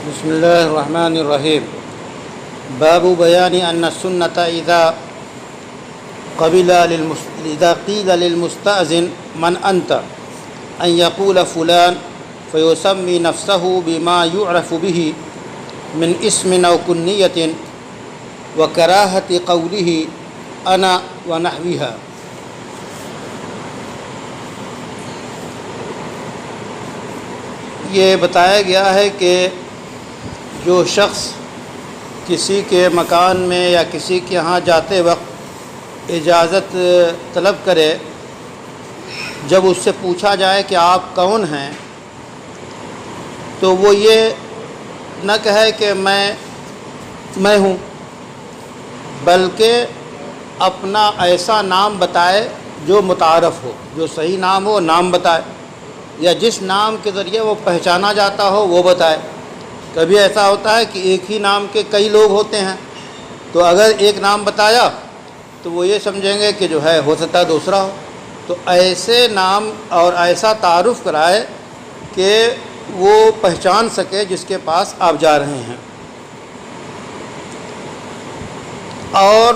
بسم الله الرحمن الرحيم. باب بيان أن السنة إذا قيل للمستأذن من أنت أن يقول فلان فيسمي نفسه بما يعرف به من اسم أو كنية وكراهة قوله أنا ونحوها. یہ بتایا گیا ہے کہ جو شخص کسی کے مکان میں یا کسی کے ہاں جاتے وقت اجازت طلب کرے، جب اس سے پوچھا جائے کہ آپ کون ہیں تو وہ یہ نہ کہے کہ میں ہوں، بلکہ اپنا ایسا نام بتائے جو متعارف ہو، جو صحیح نام ہو نام بتائے، یا جس نام کے ذریعے وہ پہچانا جاتا ہو وہ بتائے۔ کبھی ایسا ہوتا ہے کہ ایک ہی نام کے کئی لوگ ہوتے ہیں، تو اگر ایک نام بتایا تو وہ یہ سمجھیں گے کہ جو ہے ہو سکتا ہے دوسرا ہو، تو ایسے نام اور ایسا تعارف کرائے کہ وہ پہچان سکے جس کے پاس آپ جا رہے ہیں۔ اور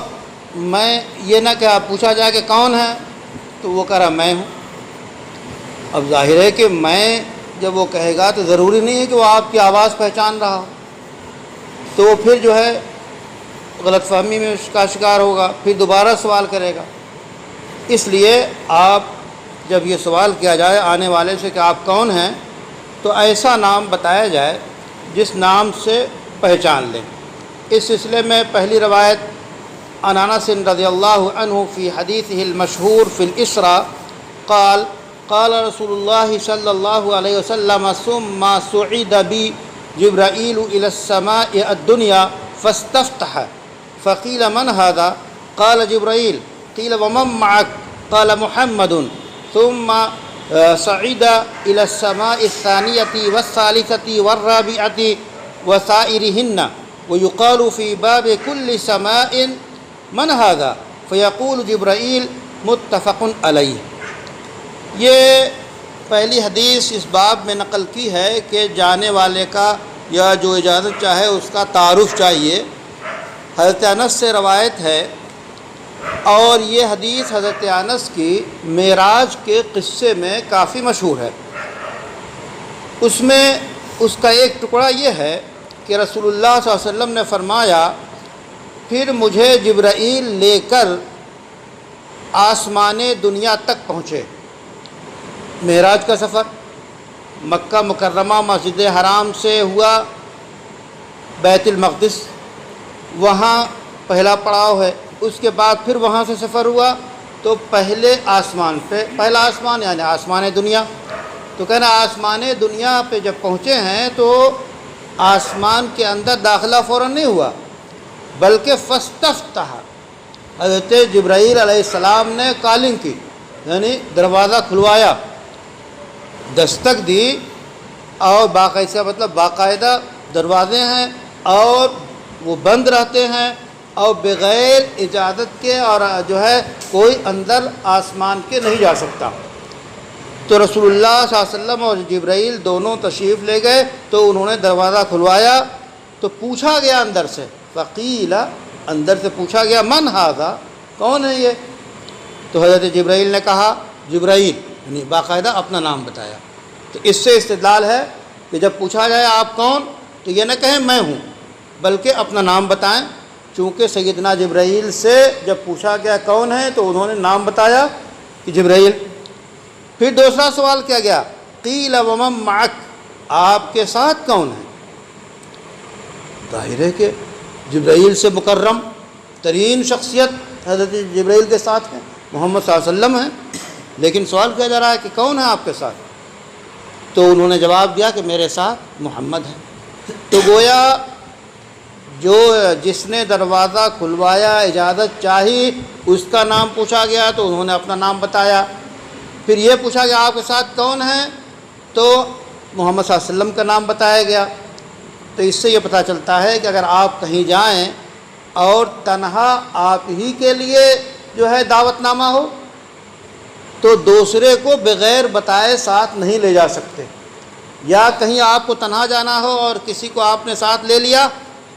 میں یہ نہ کہ آپ پوچھا جائے کہ کون ہے تو وہ کہہ رہا میں ہوں۔ اب ظاہر ہے کہ میں جب وہ کہے گا تو ضروری نہیں ہے کہ وہ آپ کی آواز پہچان رہا ہو، تو وہ پھر جو ہے غلط فہمی میں اس کا شکار ہوگا، پھر دوبارہ سوال کرے گا۔ اس لیے آپ جب یہ سوال کیا جائے آنے والے سے کہ آپ کون ہیں تو ایسا نام بتایا جائے جس نام سے پہچان لیں۔ اس سلسلے میں پہلی روایت عن انس رضی اللہ عنہ فی حدیثہ المشہور فی الاسراء قال رسول اللہ صلی اللہ علیہ وسلم ثم صعد بی جبرائیل الی السماء الدنیا فاستفتح فقیل من هذا قال جبرائیل قیل ومن معك قال محمد ثم صعد الى السماء الثانية والثالثة والرابعة وسائرهن ويقال في باب كل سماء من هذا فيقول جبرائیل متفق علیہ۔ یہ پہلی حدیث اس باب میں نقل کی ہے کہ جانے والے کا یا جو اجازت چاہے اس کا تعارف چاہیے۔ حضرت انس سے روایت ہے، اور یہ حدیث حضرت انس کی معراج کے قصے میں کافی مشہور ہے۔ اس میں اس کا ایک ٹکڑا یہ ہے کہ رسول اللہ صلی اللہ علیہ وسلم نے فرمایا پھر مجھے جبرائیل لے کر آسمان دنیا تک پہنچے۔ معراج کا سفر مکہ مکرمہ مسجد حرام سے ہوا بیت المقدس، وہاں پہلا پڑاؤ ہے۔ اس کے بعد پھر وہاں سے سفر ہوا تو پہلے آسمان پہ، پہلا آسمان یعنی آسمان دنیا، تو کہنا آسمان دنیا پہ جب پہنچے ہیں تو آسمان کے اندر داخلہ فوراً نہیں ہوا، بلکہ فاستفتح، حضرت جبرائیل علیہ السلام نے کالنگ کی، یعنی دروازہ کھلوایا، دستک دی، اور باقاعدہ مطلب باقاعدہ دروازے ہیں اور وہ بند رہتے ہیں، اور بغیر اجازت کے اور جو ہے کوئی اندر آسمان کے نہیں جا سکتا۔ تو رسول اللہ صلی اللہ علیہ وسلم اور جبرائیل دونوں تشریف لے گئے تو انہوں نے دروازہ کھلوایا تو پوچھا گیا اندر سے، فقیل، اندر سے پوچھا گیا من ھذا، کون ہے یہ؟ تو حضرت جبرائیل نے کہا جبرائیل، یعنی باقاعدہ اپنا نام بتایا۔ تو اس سے استدلال ہے کہ جب پوچھا جائے آپ کون تو یہ نہ کہیں میں ہوں، بلکہ اپنا نام بتائیں، چونکہ سیدنا جبرائیل سے جب پوچھا گیا کون ہے تو انہوں نے نام بتایا کہ جبرائیل۔ پھر دوسرا سوال کیا گیا، قیل ومن معک، آپ کے ساتھ کون ہے؟ ظاہر ہے کہ جبرائیل سے مکرم ترین شخصیت حضرت جبرائیل کے ساتھ ہے، محمد صلی اللہ علیہ وسلم ہیں، لیکن سوال کیا جا رہا ہے کہ کون ہے آپ کے ساتھ؟ تو انہوں نے جواب دیا کہ میرے ساتھ محمد ہے۔ تو گویا جو جس نے دروازہ کھلوایا، اجازت چاہی، اس کا نام پوچھا گیا تو انہوں نے اپنا نام بتایا۔ پھر یہ پوچھا گیا آپ کے ساتھ کون ہے تو محمد صلی اللہ علیہ وسلم کا نام بتایا گیا۔ تو اس سے یہ پتہ چلتا ہے کہ اگر آپ کہیں جائیں اور تنہا آپ ہی کے لیے جو ہے دعوت نامہ ہو تو دوسرے کو بغیر بتائے ساتھ نہیں لے جا سکتے۔ یا کہیں آپ کو تنہا جانا ہو اور کسی کو آپ نے ساتھ لے لیا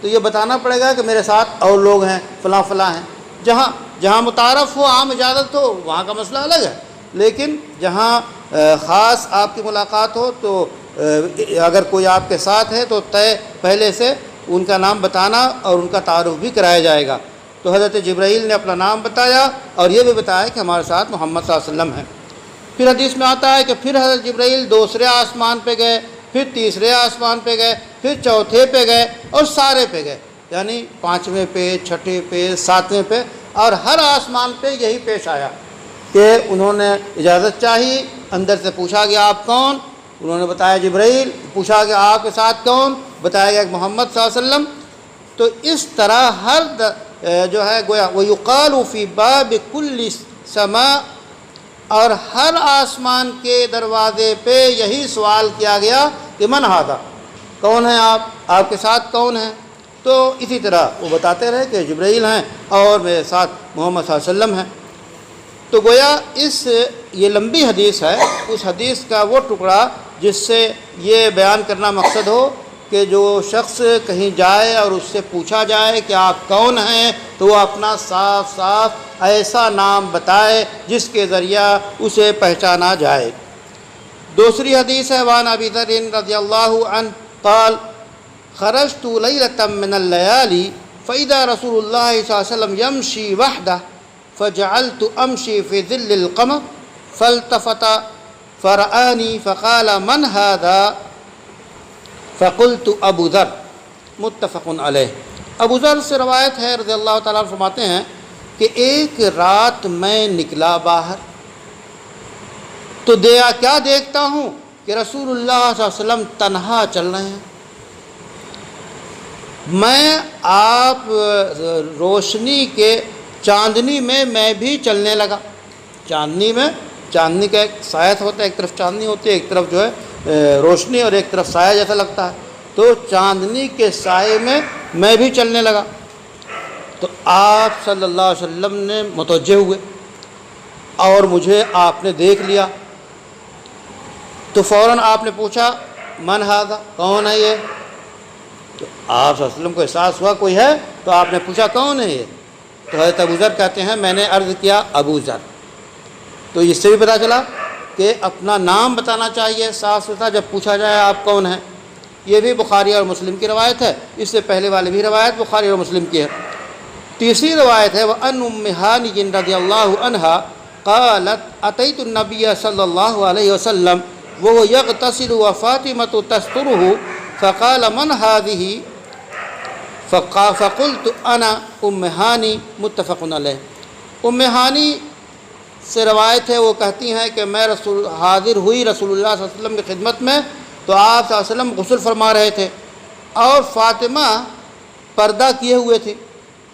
تو یہ بتانا پڑے گا کہ میرے ساتھ اور لوگ ہیں، فلاں فلاں ہیں۔ جہاں متعارف ہو، عام اجازت ہو، وہاں کا مسئلہ الگ ہے، لیکن جہاں خاص آپ کی ملاقات ہو تو اگر کوئی آپ کے ساتھ ہے تو پہلے سے ان کا نام بتانا اور ان کا تعارف بھی کرایا جائے گا۔ تو حضرت جبرائیل نے اپنا نام بتایا اور یہ بھی بتایا کہ ہمارے ساتھ محمد صلی اللہ علیہ وسلم ہیں۔ پھر حدیث میں آتا ہے کہ پھر حضرت جبرائیل دوسرے آسمان پہ گئے، پھر تیسرے آسمان پہ گئے، پھر چوتھے پہ گئے اور سارے پہ گئے، یعنی پانچویں پہ، چھٹے پہ، ساتویں پہ، اور ہر آسمان پہ یہی پیش آیا کہ انہوں نے اجازت چاہی، اندر سے پوچھا گیا آپ کون؟ انہوں نے بتایا جبرائیل۔ پوچھا گیا آپ کے ساتھ کون؟ بتایا گیا کہ محمد صلی اللہ علیہ وسلم۔ تو اس طرح ہر جو ہے گویا وَيُقَالُ فِي بَابِ كُلِّ سَمَاءٍ، اور ہر آسمان کے دروازے پہ یہی سوال کیا گیا کہ من ھذا، کون ہیں آپ کے ساتھ کون ہیں؟ تو اسی طرح وہ بتاتے رہے کہ جبرائیل ہیں اور میرے ساتھ محمد صلی اللہ علیہ وسلم ہیں۔ تو گویا یہ لمبی حدیث ہے، اس حدیث کا وہ ٹکڑا جس سے یہ بیان کرنا مقصد ہو کہ جو شخص کہیں جائے اور اس سے پوچھا جائے کہ آپ کون ہیں تو وہ اپنا صاف صاف ایسا نام بتائے جس کے ذریعہ اسے پہچانا جائے۔ دوسری حدیث ہے وعن ابی ذر رضی اللہ عنہ قال خرجت لیلۃ من اللیالی فاذا رسول اللہ صلی اللہ علیہ وسلم یمشی وحدہ فجعلت امشی فی ظل القمر فالتفت فرآنی فقال من ھذا فقلت ابو ذر، متفق علیہ۔ ابو ذر سے روایت ہے رضی اللہ تعالیٰ عنہ، فرماتے ہیں کہ ایک رات میں نکلا باہر تو کیا دیکھتا ہوں کہ رسول اللہ صلی اللہ علیہ وسلم تنہا چل رہے ہیں۔ میں آپ روشنی کے چاندنی میں بھی چلنے لگا۔ چاندنی کا ایک سایہ ہوتا ہے، ایک طرف چاندنی ہوتی ہے، ایک طرف جو ہے روشنی اور ایک طرف سایہ جیسا لگتا ہے، تو چاندنی کے سائے میں بھی چلنے لگا۔ تو آپ صلی اللہ علیہ وسلم نے متوجہ ہوئے اور مجھے آپ نے دیکھ لیا، تو فوراً آپ نے پوچھا من ھذا، کون ہے یہ؟ تو آپ صلی اللہ علیہ وسلم کو احساس ہوا کوئی ہے، تو آپ نے پوچھا کون ہے یہ؟ تو حضرت ابو ذر کہتے ہیں میں نے عرض کیا ابو ذر۔ تو اس سے بھی پتہ چلا کہ اپنا نام بتانا چاہیے صاف ستھرا جب پوچھا جائے آپ کون ہیں۔ یہ بھی بخاری اور مسلم کی روایت ہے، اس سے پہلے والی بھی روایت بخاری اور مسلم کی ہے۔ تیسری روایت ہے وَأَنْ أُمِّ هَانِيٍ رضی اللہ عنہا قالت اتیت النبی صلی اللہ علیہ وسلم وهو يغتسل وفاطمة تستره فقال من هذه فقلت انا ام ہانی، متفق علیہ۔ ام ہانی سے روایت ہے، وہ کہتی ہیں کہ میں حاضر ہوئی رسول اللہ صلی اللہ علیہ وسلم کی خدمت میں، تو آپ صلی اللہ علیہ وسلم غسل فرما رہے تھے اور فاطمہ پردہ کیے ہوئے تھی،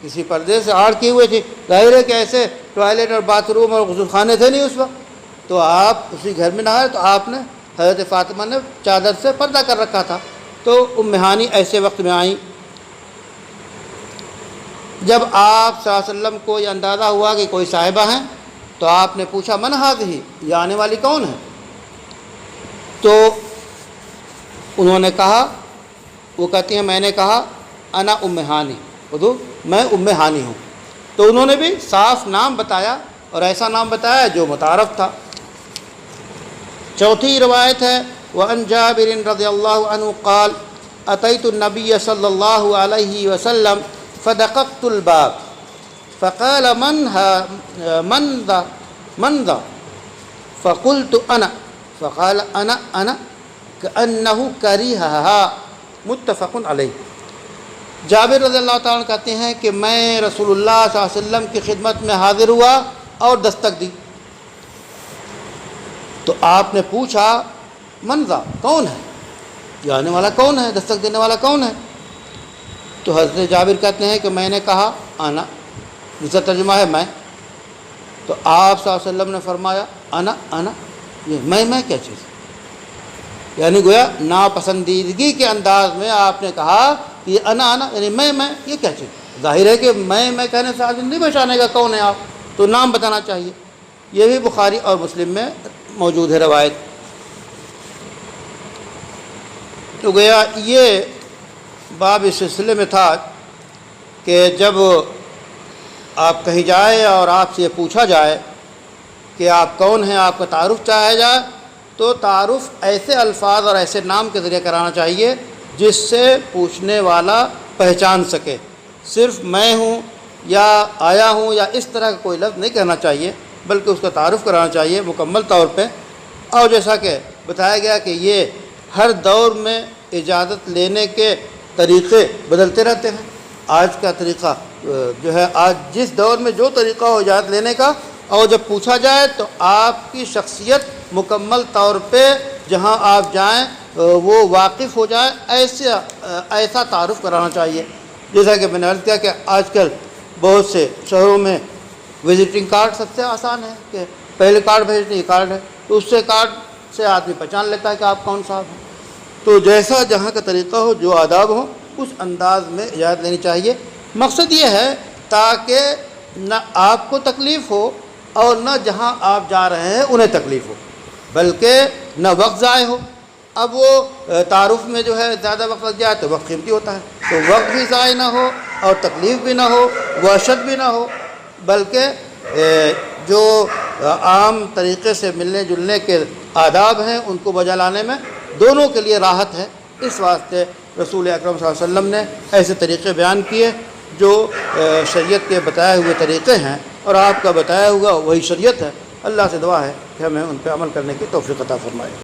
کسی پردے سے آڑ کیے ہوئے تھی۔ ظاہر ہے کہ ایسے ٹوائلٹ اور باتھ روم اور غسل خانے تھے نہیں اس وقت، تو آپ اسی گھر میں نہائے، تو آپ نے حضرت فاطمہ نے چادر سے پردہ کر رکھا تھا۔ تو ام ہانی ایسے وقت میں آئیں۔ جب آپ صلی اللہ علیہ وسلم کو یہ اندازہ ہوا کہ کوئی صاحبہ ہیں، تو آپ نے پوچھا من ھذہ، یہ آنے والی کون ہے؟ تو انہوں نے کہا، وہ کہتی ہیں میں نے کہا انا ام ہانی، میں ام ہانی ہوں۔ تو انہوں نے بھی صاف نام بتایا اور ایسا نام بتایا جو متعارف تھا۔ چوتھی روایت ہے وعن جابر رضی اللہ عنہ قال اتیت النبی صلی اللہ علیہ وسلم فدققت الباب فقال من ذا فقلت انا فقال انا كأنه كرهها، متفق علیہ۔ جابر رضی اللہ تعالیٰ عنہ کہتے ہیں کہ میں رسول اللہ صلی اللہ علیہ وسلم کی خدمت میں حاضر ہوا اور دستک دی، تو آپ نے پوچھا من ذا، کون ہے یہ آنے والا، کون ہے دستک دینے والا کون ہے؟ تو حضرت جابر کہتے ہیں کہ میں نے کہا انا، جس کا ترجمہ ہے میں۔ تو آپ صلی اللہ علیہ وسلم نے فرمایا انا، یہ میں کیا چیز؟ یعنی گویا ناپسندیدگی کے انداز میں آپ نے کہا کہ یہ انا یعنی میں یہ کیا چیز؟ ظاہر ہے کہ میں کہنے سے آدمی نہیں پہچانے گا کون ہے آپ، تو نام بتانا چاہیے۔ یہ بھی بخاری اور مسلم میں موجود ہے روایت۔ تو گیا یہ باب اس سلسلے میں تھا کہ جب آپ کہیں جائے اور آپ سے یہ پوچھا جائے کہ آپ کون ہیں، آپ کا تعارف چاہا جائے، تو تعارف ایسے الفاظ اور ایسے نام کے ذریعے کرانا چاہیے جس سے پوچھنے والا پہچان سکے۔ صرف میں ہوں یا آیا ہوں یا اس طرح کا کوئی لفظ نہیں کہنا چاہیے، بلکہ اس کا تعارف کرانا چاہیے مکمل طور پہ۔ اور جیسا کہ بتایا گیا کہ یہ ہر دور میں اجازت لینے کے طریقے بدلتے رہتے ہیں۔ آج کا طریقہ جو ہے، آج جس دور میں جو طریقہ ہو اجازت لینے کا، اور جب پوچھا جائے تو آپ کی شخصیت مکمل طور پہ جہاں آپ جائیں وہ واقف ہو جائے، ایسا تعارف کرانا چاہیے۔ جیسا کہ میں نے عرض کیا کہ آج کل بہت سے شہروں میں وزٹنگ کارڈ سب سے آسان ہے کہ پہلے کارڈ بھیجنے، یہ کارڈ ہے تو اس سے کارڈ سے آدمی پہچان لیتا ہے کہ آپ کون صاحب ہیں۔ تو جیسا جہاں کا طریقہ ہو، جو آداب ہو، اس انداز میں اجازت لینی چاہیے۔ مقصد یہ ہے تاکہ نہ آپ کو تکلیف ہو اور نہ جہاں آپ جا رہے ہیں انہیں تکلیف ہو، بلکہ نہ وقت ضائع ہو۔ اب وہ تعارف میں جو ہے زیادہ وقت لگ جائے تو وقت قیمتی ہوتا ہے، تو وقت بھی ضائع نہ ہو اور تکلیف بھی نہ ہو، وحشت بھی نہ ہو، بلکہ جو عام طریقے سے ملنے جلنے کے آداب ہیں ان کو بجا لانے میں دونوں کے لیے راحت ہے۔ اس واسطے رسول اکرم صلی اللہ علیہ وسلم نے ایسے طریقے بیان کیے جو شریعت کے بتائے ہوئے طریقے ہیں، اور آپ کا بتایا ہوا وہی شریعت ہے۔ اللہ سے دعا ہے کہ ہمیں ان پہ عمل کرنے کی توفیق عطا فرمائے۔